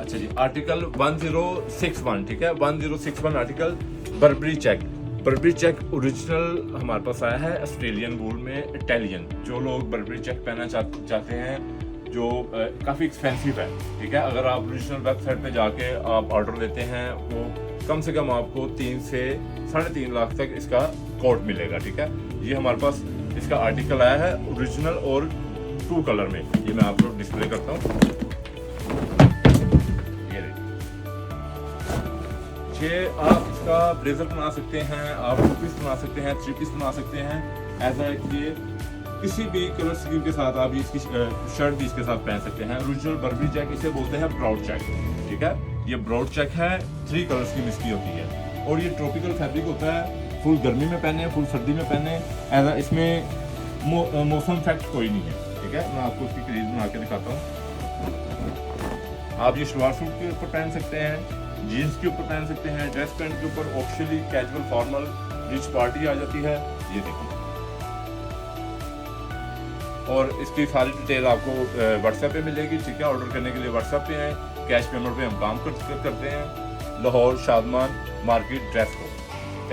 अच्छा जी, आर्टिकल 1061, ठीक है, 1061 article Barbari check. Barbari check original हमारे पास आया है ऑस्ट्रेलियन वूल में, इटालियन। जो लोग बर्बरी चेक पहनना चाहते हैं, जो काफ़ी एक्सपेंसिव है, ठीक है, अगर आप ओरिजिनल वेबसाइट पे जाके आप ऑर्डर देते हैं, वो कम से कम आपको 3 से 3.5 लाख तक इसका कोट मिलेगा, ठीक है। ये हमारे पास इसका आर्टिकल आया है ओरिजिनल और 2 कलर में। ये मैं आपको डिस्प्ले करता हूँ। ये आप इसका ब्लेजर बना सकते हैं, आप 2 पीस बना सकते हैं, 3 पीस बना सकते हैं। ऐसा है कि ये किसी भी कलर स्कीम के साथ आप इसकी शर्ट भी इसके साथ पहन सकते हैं। ओरिजिनल बर्बरी चेक इसे बोलते हैं, ब्रॉड चेक, ठीक है। ये ब्रॉड चेक है, 3 कलर स्कीम इसकी होती है और ये ट्रॉपिकल फैब्रिक होता है। फुल गर्मी में पहने, फुल सर्दी में पहने, ऐसा इसमें मौसम इफेक्ट कोई नहीं है, ठीक है। मैं आपको इसकी क्रीज बना के दिखाता हूँ। आप ये शलवार सूट के ऊपर पहन सकते हैं, जीन्स के ऊपर पहन सकते हैं, ड्रेस पैंट के ऊपर, optionally casual formal rich party आ जाती है। ये देखिए, और इसकी सारी डिटेल आपको व्हाट्सएप पे मिलेगी, ठीक है। ऑर्डर करने के लिए व्हाट्सएप पे आए, कैश पेमेंट पे हम काम करते हैं। लाहौर शादमान मार्केट ड्रेस को